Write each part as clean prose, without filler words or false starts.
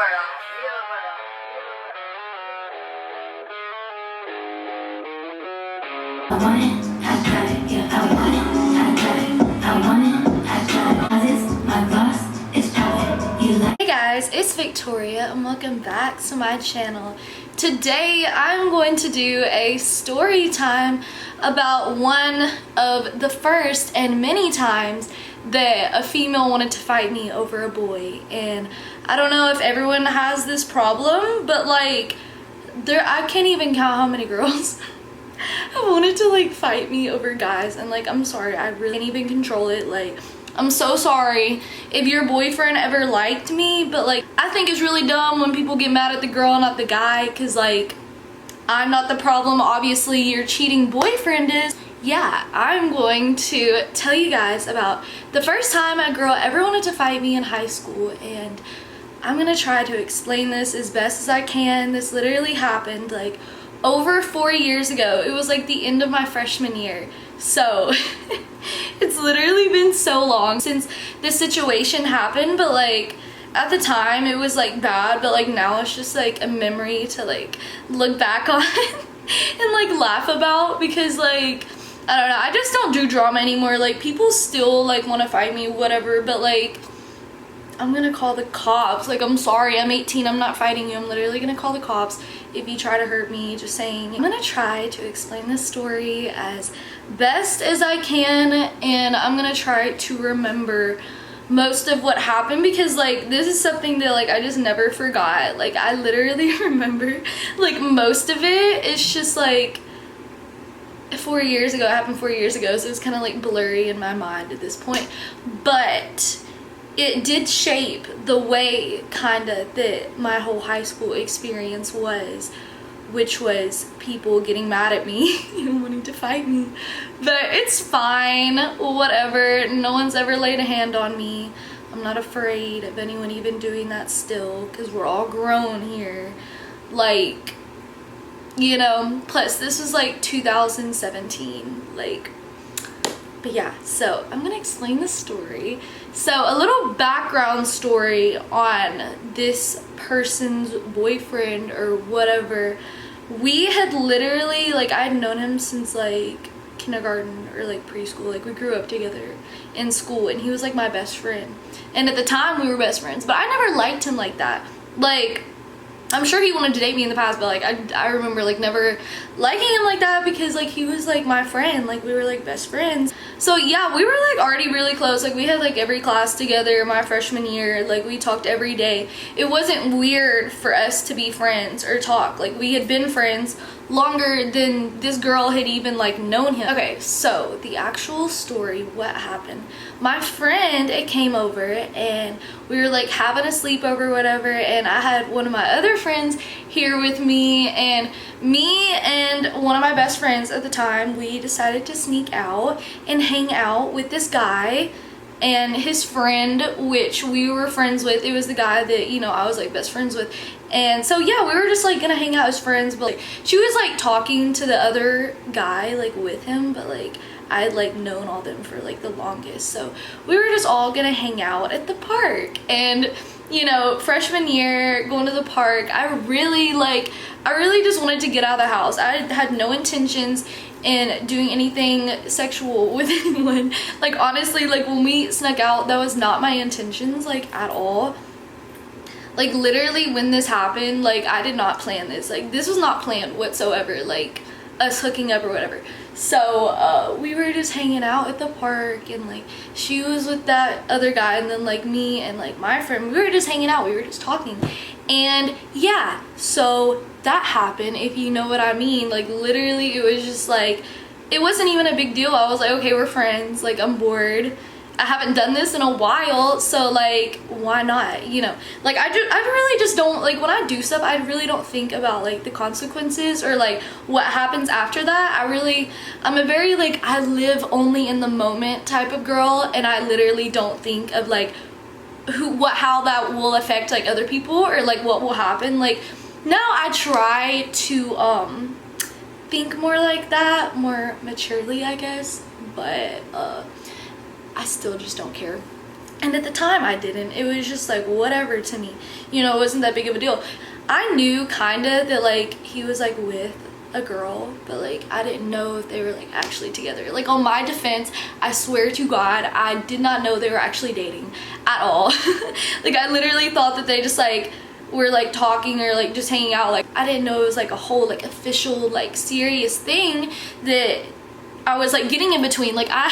I want it, I got it, yeah, I want it, I got it, I want it, I got it, this, my boss is poppin', you like. Hey guys, it's Victoria and welcome back to my channel. Today I'm going to do a story time about one of the first and many times that a female wanted to fight me over a boy. And I don't know if everyone has this problem, but like I can't even count how many girls have wanted to like fight me over guys, and like I'm sorry, I really can't even control it. Like I'm so sorry if your boyfriend ever liked me, but like I think it's really dumb when people get mad at the girl, not the guy, because like I'm not the problem. Obviously your cheating boyfriend is. Yeah, I'm going to tell you guys about the first time a girl ever wanted to fight me in high school, and I'm gonna try to explain this as best as I can. This literally happened like over 4 years ago. It was like the end of my freshman year. So it's literally been so long since this situation happened, but like at the time it was like bad, but like now it's just like a memory to like look back on and like laugh about, because like I don't know, I just don't do drama anymore. Like people still like want to fight me, whatever, but like I'm gonna call the cops. Like I'm sorry, I'm 18, I'm not fighting you. I'm literally gonna call the cops if you try to hurt me. Just saying. I'm gonna try to explain this story as best as I can, and I'm gonna try to remember most of what happened, because like this is something that like I just never forgot. Like I literally remember like most of it. It's just like 4 years ago. It happened 4 years ago, so it's kind of like blurry in my mind at this point, but it did shape the way kind of that my whole high school experience was, which was people getting mad at me and wanting to fight me. But it's fine, whatever. No one's ever laid a hand on me. I'm not afraid of anyone even doing that still, because we're all grown here. Like, you know, plus this was like 2017, like, but yeah, so I'm gonna explain the story. So a little background story on this person's boyfriend or whatever. We had literally, like, I had known him since like kindergarten or like preschool. Like we grew up together in school, and he was like my best friend. And at the time we were best friends, but I never liked him like that. Like I'm sure he wanted to date me in the past, but like I remember like never liking him like that, because like he was like my friend. Like we were like best friends. So yeah, we were like already really close. Like we had like every class together my freshman year. Like we talked every day. It wasn't weird for us to be friends or talk. Like we had been friends longer than this girl had even like known him. Okay, so the actual story, what happened. My friend, it came over and we were like having a sleepover, whatever, and I had one of my other friends here with me, and one of my best friends at the time, we decided to sneak out and hang out with this guy and his friend, which we were friends with. It was the guy that, you know, I was like best friends with. And so yeah, we were just like gonna hang out as friends, but like she was like talking to the other guy like with him, but like I had like known all them for like the longest. So we were just all gonna hang out at the park, and you know, freshman year going to the park, I really just wanted to get out of the house. I had no intentions in doing anything sexual with anyone. Like honestly, like when we snuck out, that was not my intentions like at all. Like literally when this happened, like I did not plan this. Like this was not planned whatsoever, like us hooking up or whatever. So we were just hanging out at the park, and like she was with that other guy, and then like me and like my friend, we were just hanging out, we were just talking. And yeah, so that happened, if you know what I mean. Like literally it was just like, it wasn't even a big deal. I was like, okay, we're friends, like I'm bored, I haven't done this in a while, so like why not, you know. Like I really just don't, like when I do stuff, I really don't think about like the consequences or like what happens after that. I'm a very like I live only in the moment type of girl, and I literally don't think of like how that will affect like other people or like what will happen. Like now I try to think more like that, more maturely I guess, but I still just don't care. And at the time I didn't. It was just like whatever to me, you know, it wasn't that big of a deal. I knew kind of that like he was like with a girl, but like I didn't know if they were like actually together. Like on my defense, I swear to God, I did not know they were actually dating at all. Like I literally thought that they just like were like talking or like just hanging out. Like I didn't know it was like a whole like official like serious thing that I was like getting in between. Like I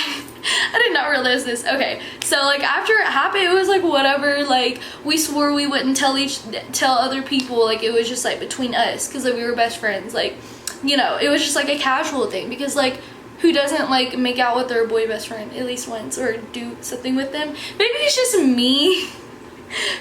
did not realize this. Okay, so like after it happened, it was like whatever. Like we swore we wouldn't tell other people. Like it was just like between us because like we were best friends. Like, you know, it was just like a casual thing because like who doesn't like make out with their boy best friend at least once or do something with them? Maybe it's just me.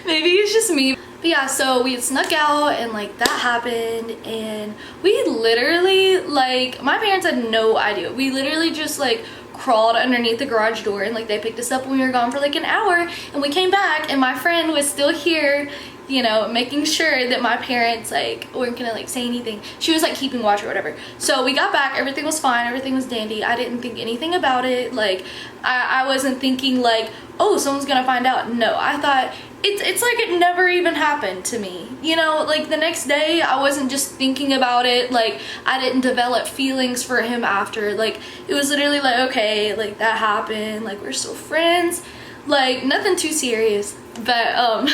Maybe it's just me. But yeah, so we had snuck out and like that happened, and we literally like, my parents had no idea. We literally just like crawled underneath the garage door, and like they picked us up when we were gone for like an hour, and we came back and my friend was still here, you know, making sure that my parents like weren't gonna like say anything. She was like keeping watch or whatever. So we got back, everything was fine, everything was dandy. I didn't think anything about it. Like I wasn't thinking like, oh, someone's gonna find out. No, I thought it's like it never even happened to me, you know. Like the next day I wasn't just thinking about it. Like I didn't develop feelings for him after. Like it was literally like, okay, like that happened, like we're still friends, like nothing too serious. But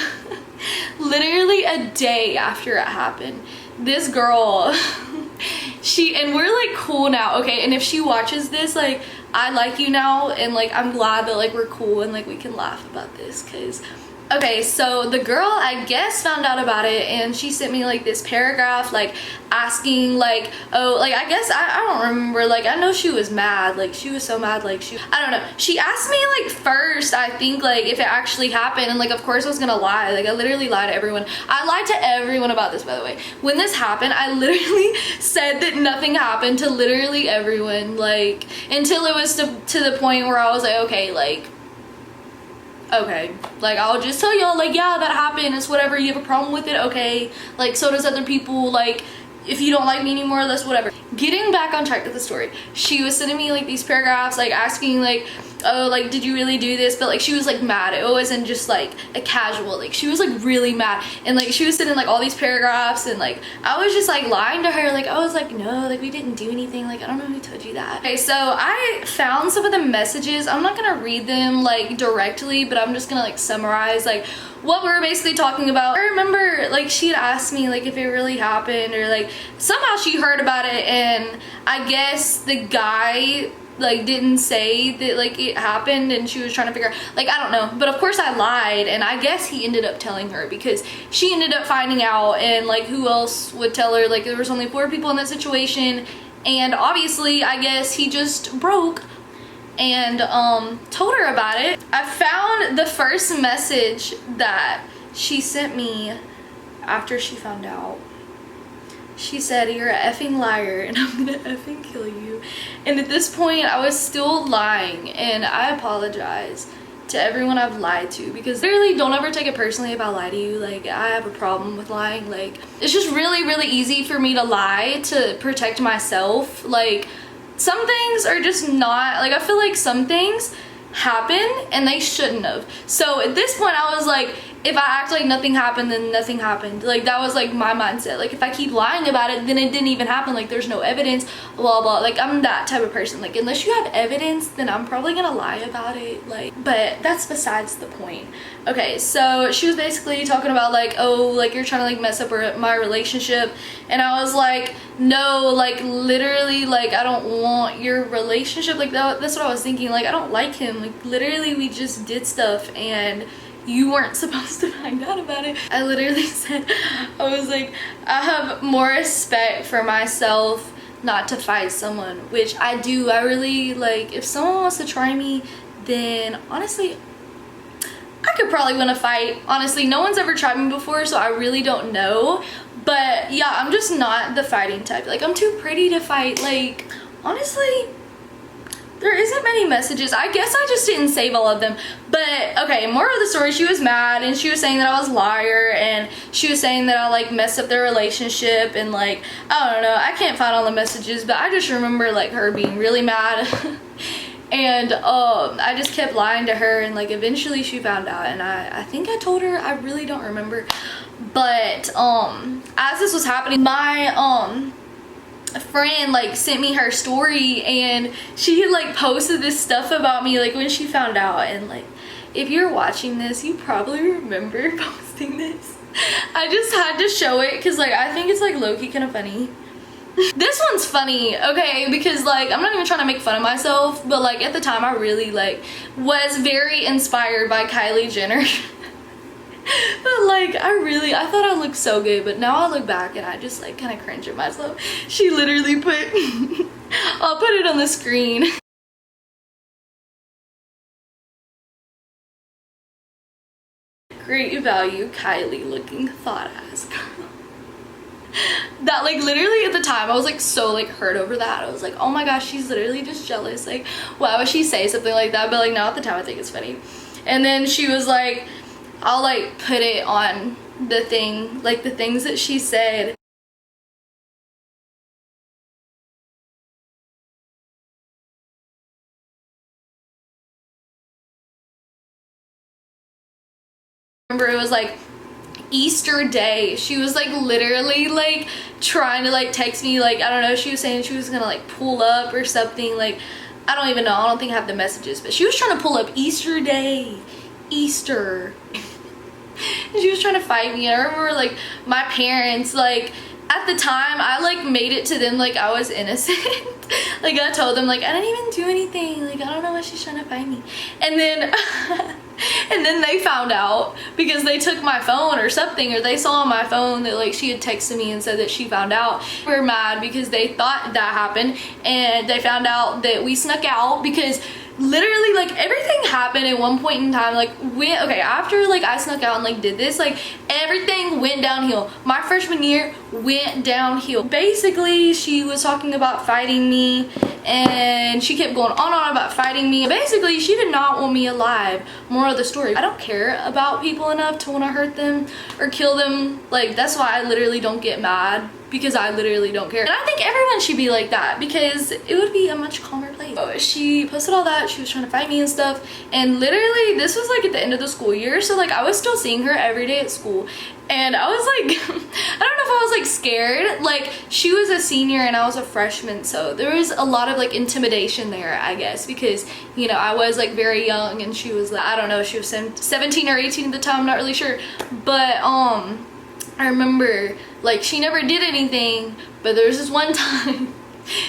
literally a day after it happened, this girl and we're like cool now, okay, and if she watches this, like I like you now, and like I'm glad that like we're cool and like we can laugh about this, because okay, so the girl I guess found out about it, and she sent me like this paragraph like asking like, oh, like I guess I don't remember, like I know she was mad, like she was so mad, like I don't know, she asked me like first I think like if it actually happened, and like of course I was gonna lie. Like I literally lied to everyone. I lied to everyone about this, by the way. When this happened, I literally said that nothing happened to literally everyone, like until it was to the point where I was like, okay, like okay, like I'll just tell y'all like, yeah, that happened, it's whatever, you have a problem with it, okay, like so does other people, like if you don't like me anymore, that's whatever. Getting back on track with the story, she was sending me like these paragraphs like asking like, oh, like did you really do this, but like she was like mad. It wasn't just like a casual, like she was like really mad, and like she was sending like all these paragraphs, and like I was just like lying to her, like I was like, no, like we didn't do anything, like I don't know who told you that. Okay, so I found some of the messages. I'm not gonna read them like directly, but I'm just gonna like summarize like what we were basically talking about. I remember like she had asked me like if it really happened, or like somehow she heard about it, and I guess the guy like didn't say that like it happened, and she was trying to figure out, like I don't know, but of course I lied, and I guess he ended up telling her because she ended up finding out, and like who else would tell her? Like there was only 4 people in that situation, and obviously I guess he just broke and told her about it. I found the first message that she sent me after she found out. She said, "You're a effing liar and I'm gonna effing kill you." And at this point I was still lying, and I apologize to everyone I've lied to, because literally don't ever take it personally if I lie to you. Like I have a problem with lying. Like it's just really easy for me to lie to protect myself. Like some things are just not, like I feel like some things happen and they shouldn't have. So at this point I was like, if I act like nothing happened, then nothing happened. Like that was like my mindset. Like if I keep lying about it, then it didn't even happen. Like there's no evidence, blah blah. Like I'm that type of person. Like unless you have evidence, then I'm probably gonna lie about it. Like, but that's besides the point. Okay, so she was basically talking about like, oh, like you're trying to like mess up my relationship, and I was like, no, like literally, like I don't want your relationship. Like that's what I was thinking. Like I don't like him. Like literally we just did stuff and you weren't supposed to find out about it. I literally said, I was like, I have more respect for myself not to fight someone, which I do. I really, like, if someone wants to try me, then honestly I could probably win a fight. Honestly, no one's ever tried me before, so I really don't know. But yeah, I'm just not the fighting type. Like I'm too pretty to fight. Like honestly, there isn't many messages. I guess I just didn't save all of them. But okay, more of the story, she was mad and she was saying that I was a liar, and she was saying that I like messed up their relationship, and like I don't know, I can't find all the messages, but I just remember like her being really mad. And I just kept lying to her, and like eventually she found out, and I think I told her, I really don't remember. But as this was happening, my friend like sent me her story, and she had like posted this stuff about me like when she found out. And like, if you're watching this, you probably remember posting this. I just had to show it because like I think it's like low-key kind of funny. This one's funny, okay, because like I'm not even trying to make fun of myself, but like at the time I really like was very inspired by Kylie Jenner. But like I thought I looked so good, but now I look back and I just like kind of cringe at myself. She literally put I'll put it on the screen. Great value, Kylie looking thought ass girl. That like literally at the time I was like so like hurt over that. I was like, oh my gosh, she's literally just jealous. Like, why would she say something like that? But like now at the time I think it's funny. And then she was like, I'll like put it on the thing, like the things that she said. Remember, it was like Easter day. She was like literally like trying to like text me, like I don't know, she was saying she was gonna like pull up or something. Like I don't even know, I don't think I have the messages, but she was trying to pull up Easter day, Easter. And she was trying to fight me. And I remember like my parents, like at the time I like made it to them like I was innocent. Like I told them like I didn't even do anything, like I don't know why she's trying to fight me. And then and then they found out because they took my phone or something, or they saw on my phone that like she had texted me and said that she found out. We were mad because they thought that happened, and they found out that we snuck out because literally like everything happened at one point in time. Like okay, after like I snuck out and like did this, like everything went downhill. My freshman year went downhill. Basically she was talking about fighting me, and she kept going on and on about fighting me. Basically she did not want me alive. Moral of the story, I don't care about people enough to want to hurt them or kill them. Like that's why I literally don't get mad, because I literally don't care. And I think everyone should be like that, because it would be a much calmer place. So she posted all that, she was trying to fight me and stuff, and literally this was like at the end of the school year, so like I was still seeing her every day at school. And I was like I don't know if I was like scared. Like she was a senior and I was a freshman, so there was a lot of like intimidation there, I guess, because you know I was like very young and she was like, I don't know, she was 17 or 18 at the time, I'm not really sure. But I remember like she never did anything, but there was this one time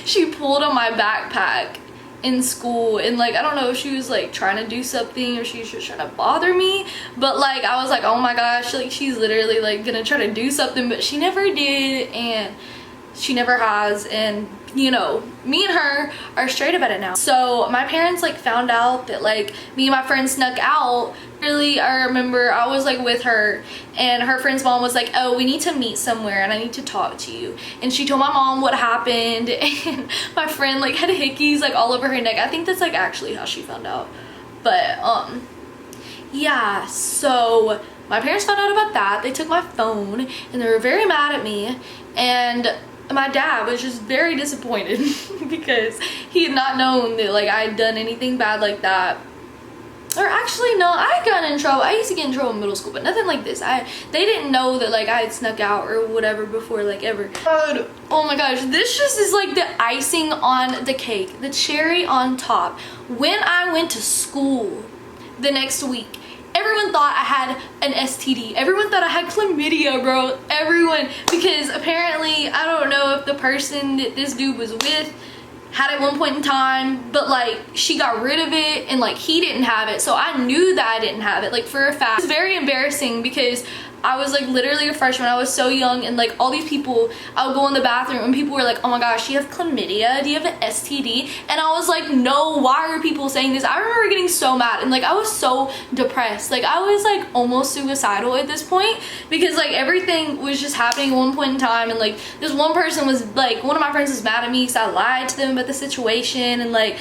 she pulled on my backpack in school, and like I don't know if she was like trying to do something or she was just trying to bother me, but like I was like, oh my gosh, like she's literally like gonna try to do something, but she never did, and she never has. And you know, me and her are straight about it now. So my parents like found out that like me and my friend snuck out. Really, I remember I was like with her, and her friend's mom was like, oh, we need to meet somewhere and I need to talk to you. And she told my mom what happened, and my friend like had hickeys like all over her neck. I think that's like actually how she found out. But yeah, so my parents found out about that. They took my phone and they were very mad at me, and my dad was just very disappointed because he had not known that like I had done anything bad like that. Or actually no, I got in trouble. I used to get in trouble in middle school, but nothing like this. They didn't know that like I had snuck out or whatever before, like ever. God, oh my gosh, this just is like the icing on the cake, the cherry on top. When I went to school the next week, everyone thought I had an STD. Everyone thought I had chlamydia, bro. Everyone, because apparently I don't know if the person that this dude was with had at one point in time, but like she got rid of it and like he didn't have it, so I knew that I didn't have it like for a fact. It's very embarrassing because I was like literally a freshman. I was so young, and like all these people, I would go in the bathroom and people were like, oh my gosh, you have chlamydia, do you have an STD? And I was like, no, why are people saying this? I remember getting so mad, and like I was so depressed. Like I was like almost suicidal at this point, because like everything was just happening at one point in time, and like this one person was like, one of my friends was mad at me because I lied to them about the situation, and like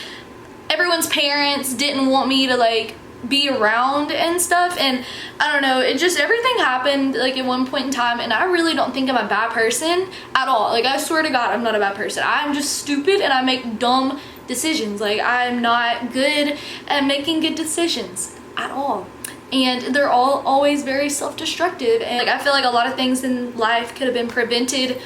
everyone's parents didn't want me to like be around and stuff, and I don't know, it just, everything happened like at one point in time, and I really don't think I'm a bad person at all. Like I swear to God, I'm not a bad person. I'm just stupid and I make dumb decisions. Like, I'm not good at making good decisions at all. And they're all always very self-destructive. And like, I feel like a lot of things in life could have been prevented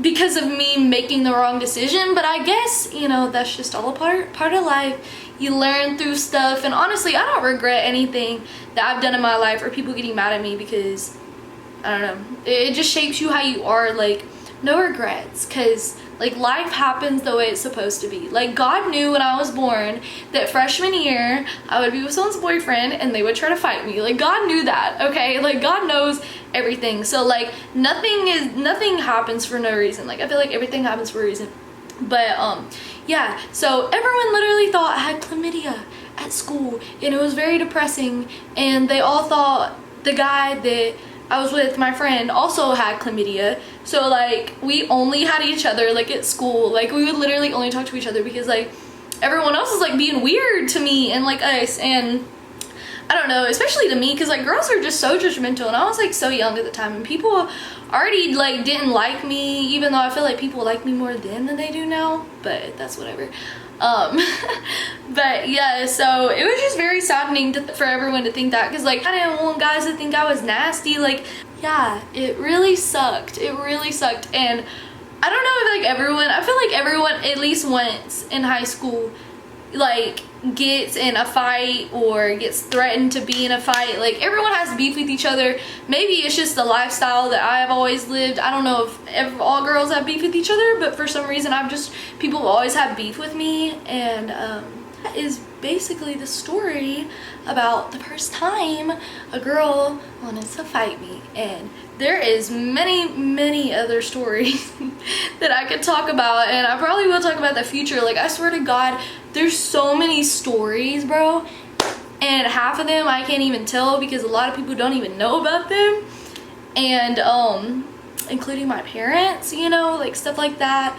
because of me making the wrong decision. But I guess, you know, that's just all a part of life. You learn through stuff. And honestly, I don't regret anything that I've done in my life or people getting mad at me, because I don't know, it just shapes you how you are. Like, no regrets, because like, life happens the way it's supposed to be. Like, God knew when I was born that freshman year I would be with someone's boyfriend and they would try to fight me. Like, God knew that, okay? Like, God knows everything. So like, nothing happens for no reason. Like, I feel like everything happens for a reason. But yeah, so everyone literally thought I had chlamydia at school, and it was very depressing. And they all thought the guy that I was with, my friend, also had chlamydia. So like, we only had each other like at school. Like, we would literally only talk to each other because like everyone else was like being weird to me and like us. And I don't know, especially to me, because like, girls are just so judgmental, and I was like so young at the time, and people already like didn't like me, even though I feel like people like me more then than they do now, but that's whatever. But yeah, so it was just very saddening for everyone to think that, because like, I didn't want guys to think I was nasty. Like, yeah, it really sucked. It really sucked. And I don't know if like everyone, I feel like everyone at least once in high school like gets in a fight or gets threatened to be in a fight. Like, everyone has beef with each other. Maybe it's just the lifestyle that I've always lived. I don't know if all girls have beef with each other, but for some reason people always have beef with me. And that is basically the story about the first time a girl wanted to fight me. And there is many other stories that I could talk about, and I probably will talk about in the future. Like, I swear to God, there's so many stories, bro, and half of them I can't even tell because a lot of people don't even know about them. And including my parents, you know, like stuff like that.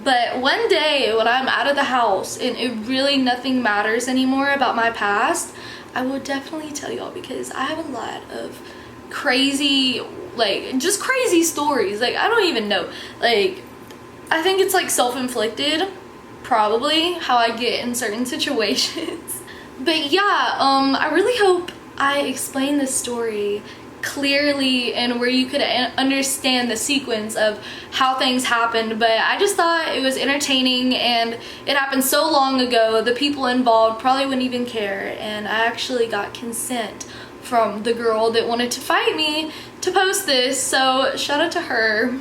But one day when I'm out of the house and it really nothing matters anymore about my past, I will definitely tell y'all, because I have a lot of crazy, like, just crazy stories. Like, I don't even know. Like, I think it's like self-inflicted, probably, how I get in certain situations. But yeah, I really hope I explained this story clearly and where you could understand the sequence of how things happened. But I just thought it was entertaining, and it happened so long ago, the people involved probably wouldn't even care. And I actually got consent from the girl that wanted to fight me to post this, so shout out to her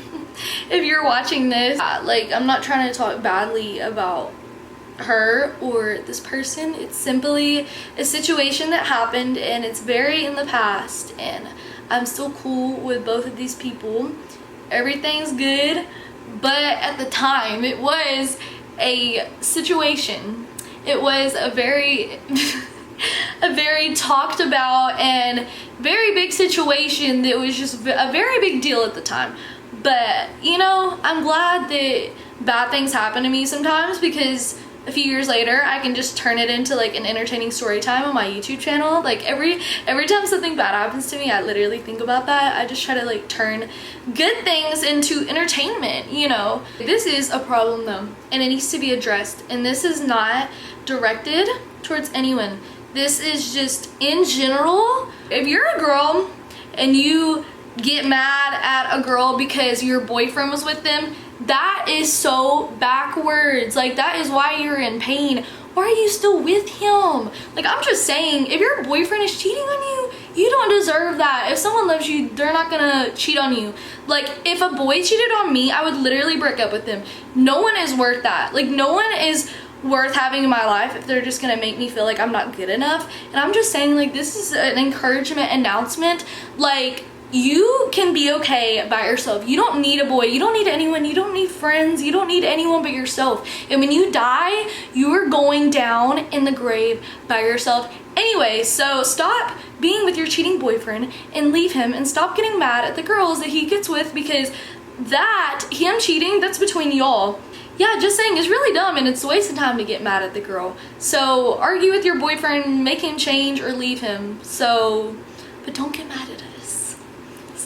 if you're watching this. Like, I'm not trying to talk badly about her or this person. It's simply a situation that happened, and it's very in the past, and I'm still cool with both of these people. Everything's good, but at the time it was a situation. It was a very a very talked about and very big situation that was just a very big deal at the time. But you know, I'm glad that bad things happen to me sometimes, because a few years later I can just turn it into like an entertaining story time on my YouTube channel. Like, every time something bad happens to me, I literally think about that. I just try to like turn good things into entertainment, you know. This is a problem though, and it needs to be addressed, and this is not directed towards anyone. This is just in general. If you're a girl and you get mad at a girl because your boyfriend was with them, that is so backwards. Like, that is why you're in pain. Why are you still with him? Like, I'm just saying, if your boyfriend is cheating on you, you don't deserve that. If someone loves you, they're not gonna cheat on you. Like, if a boy cheated on me, I would literally break up with them. No one is worth that. Like, no one is worth having in my life if they're just gonna make me feel like I'm not good enough. And I'm just saying, like, this is an encouragement announcement. Like, you can be okay by yourself. You don't need a boy. You don't need anyone. You don't need friends. You don't need anyone but yourself. And when you die, you are going down in the grave by yourself anyway. So stop being with your cheating boyfriend and leave him, and stop getting mad at the girls that he gets with, because that, him cheating, that's between y'all. Yeah, just saying, it's really dumb, and it's a waste of time to get mad at the girl. So argue with your boyfriend, make him change, or leave him. So, but don't get mad at us.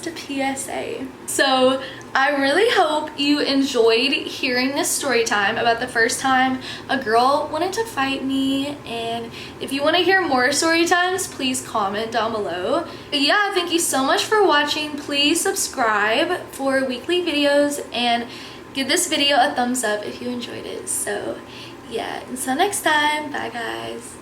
just a PSA. So I really hope you enjoyed hearing this story time about the first time a girl wanted to fight me, and if you want to hear more story times, please comment down below. But yeah, thank you so much for watching. Please subscribe for weekly videos and give this video a thumbs up if you enjoyed it. So yeah, until next time, bye guys.